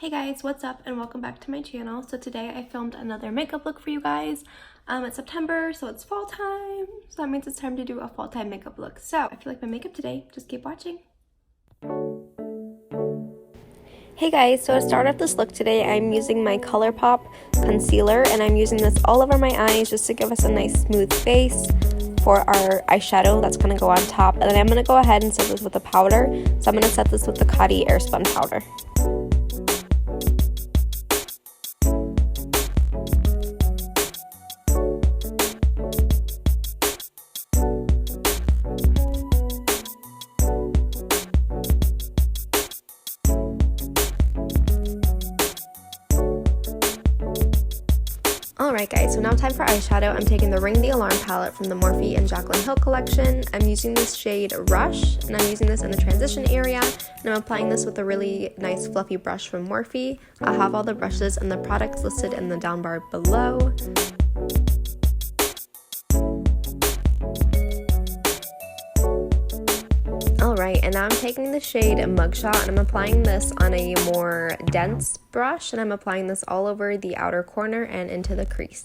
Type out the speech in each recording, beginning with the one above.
Hey guys, what's up and welcome back to my channel. So today I filmed another makeup look for you guys. It's September, so it's fall time. So that means it's time to do a fall time makeup look. So if you like my makeup today, just keep watching. Hey guys, so to start off this look today, I'm using my Colorpop Concealer and I'm using this all over my eyes just to give us a nice smooth base for our eyeshadow that's going to go on top. And then I'm going to go ahead and set this with a powder. So I'm going to set this with the Coty Airspun powder. Alright guys, so now time for eyeshadow. I'm taking the Ring the Alarm palette from the Morphe and Jaclyn Hill collection. I'm using this shade Rush, and I'm using this in the transition area, and I'm applying this with a really nice fluffy brush from Morphe. I have all the brushes and the products listed in the down bar below. Alright, and now I'm taking the shade Mugshot and I'm applying this on a more dense brush, and I'm applying this all over the outer corner and into the crease.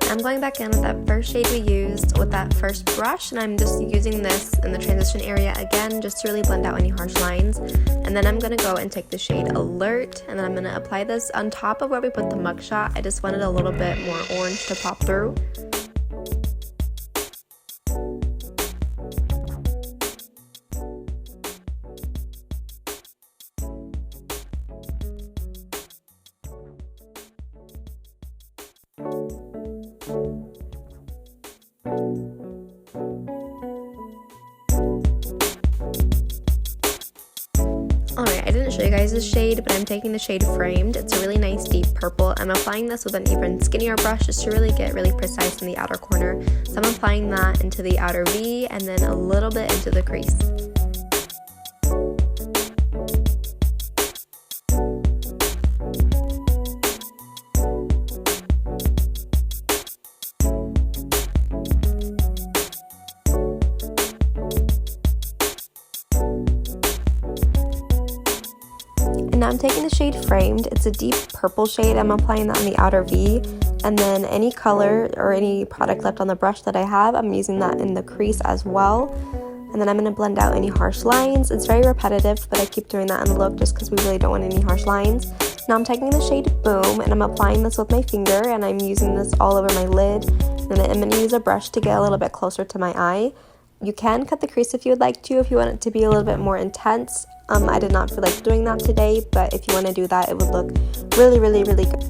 I'm going back in with that first shade we used with that first brush, and I'm just using this in the transition area again just to really blend out any harsh lines. And then I'm going to go and take the shade Alert, and then I'm going to apply this on top of where we put the Mugshot. I just wanted a little bit more orange to pop through. Alright, I didn't show you guys this shade, but I'm taking the shade Framed. It's a really nice deep purple. I'm applying this with an even skinnier brush just to really get really precise in the outer corner. So I'm applying that into the outer V and then a little bit into the crease. And now I'm taking the shade Framed. It's a deep purple shade. I'm applying that on the outer V, and then any color or any product left on the brush that I have, I'm using that in the crease as well. And then I'm going to blend out any harsh lines. It's very repetitive, but I keep doing that in the look just because we really don't want any harsh lines. Now I'm taking the shade Boom, and I'm applying this with my finger, and I'm using this all over my lid. And then I'm going to use a brush to get a little bit closer to my eye. You can cut the crease if you would like to, if you want it to be a little bit more intense. I did not feel like doing that today, but if you want to do that, it would look really, really, really good.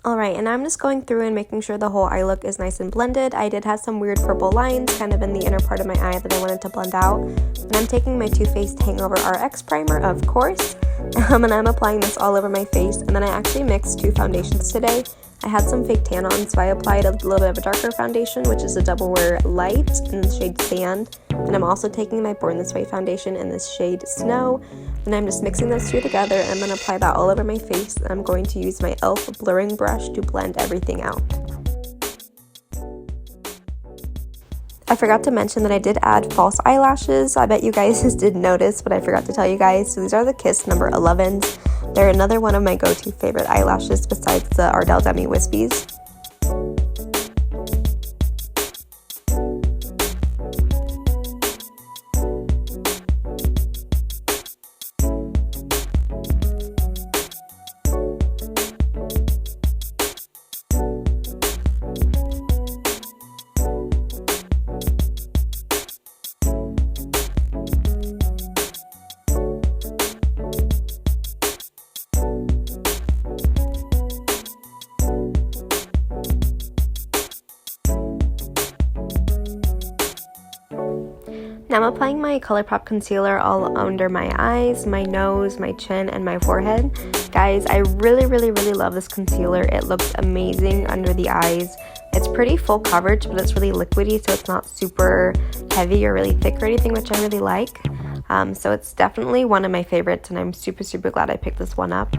Alright, and I'm just going through and making sure the whole eye look is nice and blended. I did have some weird purple lines kind of in the inner part of my eye that I wanted to blend out. And I'm taking my Too Faced Hangover RX primer, of course, and I'm applying this all over my face. And then I actually mixed two foundations today. I had some fake tan on, so I applied a little bit of a darker foundation, which is a Double Wear Light in the shade Sand. And I'm also taking my Born This Way foundation in this shade Snow. And I'm just mixing those two together, and I'm going to apply that all over my face. And I'm going to use my e.l.f. blurring brush to blend everything out. I forgot to mention that I did add false eyelashes. I bet you guys did notice, but I forgot to tell you guys. So these are the Kiss number 11s. They're another one of my go-to favorite eyelashes besides the Ardell Demi Wispies. I'm applying my Colorpop Concealer all under my eyes, my nose, my chin, and my forehead. Guys, I really love this concealer. It looks amazing under the eyes. It's pretty full coverage, but it's really liquidy, so it's not super heavy or really thick or anything, which I really like. So it's definitely one of my favorites, and I'm super glad I picked this one up.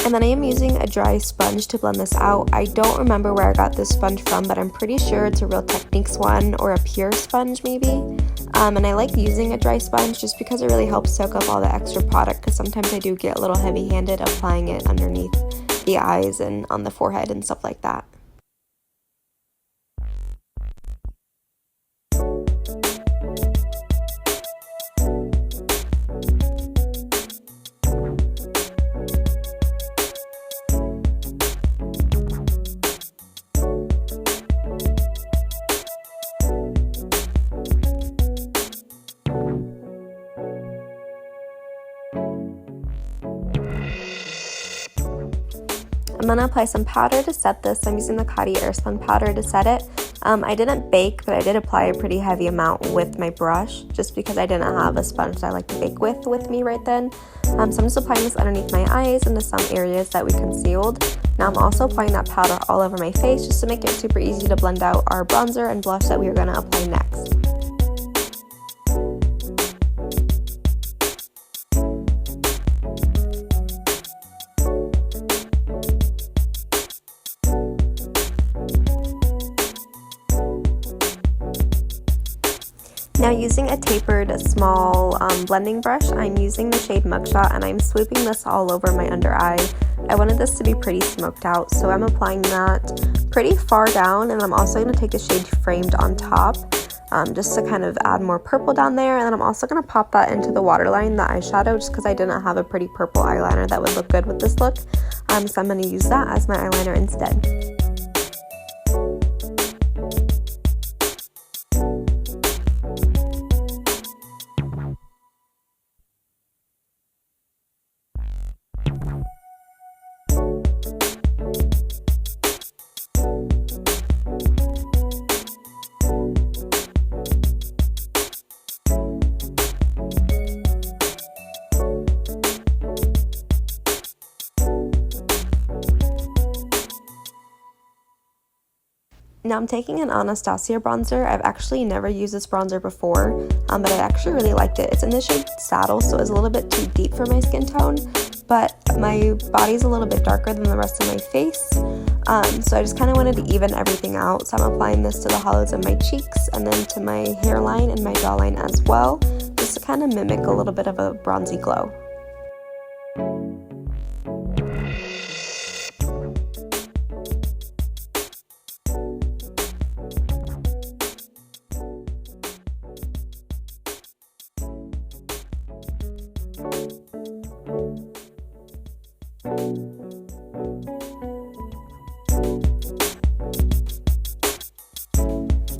And then I am using a dry sponge to blend this out. I don't remember where I got this sponge from, but I'm pretty sure it's a Real Techniques one or a Pure sponge maybe. And I like using a dry sponge just because it really helps soak up all the extra product, because sometimes I do get a little heavy-handed applying it underneath the eyes and on the forehead and stuff like that. I'm gonna apply some powder to set this. I'm using the Coty Airspun powder to set it. I didn't bake, but I did apply a pretty heavy amount with my brush just because I didn't have a sponge that I like to bake with me right then. So I'm just applying this underneath my eyes into some areas that we concealed. Now I'm also applying that powder all over my face just to make it super easy to blend out our bronzer and blush that we are gonna apply next. Now using a tapered small blending brush, I'm using the shade Mugshot, and I'm swooping this all over my under eye. I wanted this to be pretty smoked out, so I'm applying that pretty far down, and I'm also going to take the shade Framed on top just to kind of add more purple down there. And then I'm also going to pop that into the waterline, the eyeshadow, just because I didn't have a pretty purple eyeliner that would look good with this look. So I'm going to use that as my eyeliner instead. Now I'm taking an Anastasia bronzer. I've actually never used this bronzer before, but I actually really liked it. It's in the shade Saddle, so it's a little bit too deep for my skin tone, but my body's a little bit darker than the rest of my face, so I just kind of wanted to even everything out. So I'm applying this to the hollows of my cheeks and then to my hairline and my jawline as well, just to kind of mimic a little bit of a bronzy glow.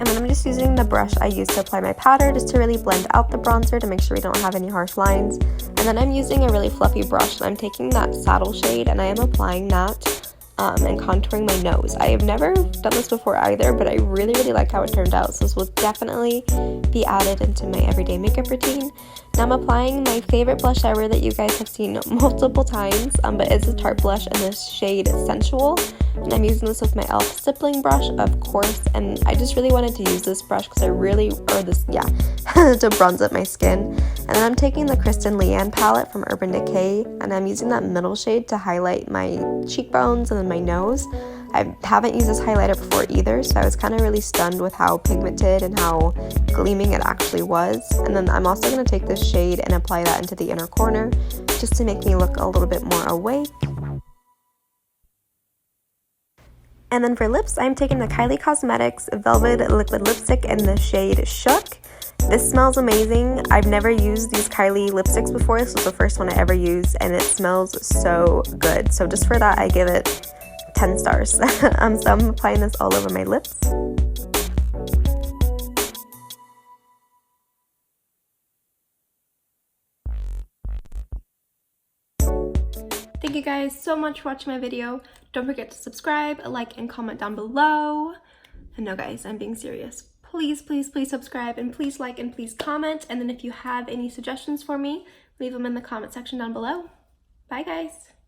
And then I'm just using the brush I used to apply my powder just to really blend out the bronzer to make sure we don't have any harsh lines. And then I'm using a really fluffy brush, and I'm taking that Saddle shade and I am applying that and contouring my nose. I have never done this before either, but I really like how it turned out, so this will definitely be added into my everyday makeup routine. Now I'm applying my favorite blush ever that you guys have seen multiple times, but it's a Tarte blush in this shade Sensual, and I'm using this with my e.l.f. stippling brush, of course, and I just really wanted to use this brush because to bronze up my skin. And then I'm taking the Kristin Leanne palette from Urban Decay, and I'm using that middle shade to highlight my cheekbones and then my nose. I haven't used this highlighter before either, so I was kind of really stunned with how pigmented and how gleaming it actually was. And then I'm also going to take this shade and apply that into the inner corner just to make me look a little bit more awake. And then for lips, I'm taking the Kylie Cosmetics Velvet Liquid Lipstick in the shade Shook. This smells amazing. I've never used these Kylie lipsticks before. This was the first one I ever used, and it smells so good. So just for that, I give it 10 stars. So I'm applying this all over my lips. Thank you guys so much for watching my video. Don't forget to subscribe, like, and comment down below. And no guys, I'm being serious. please, please, please subscribe, and please like and please comment. And then if you have any suggestions for me, leave them in the comment section down below. Bye guys.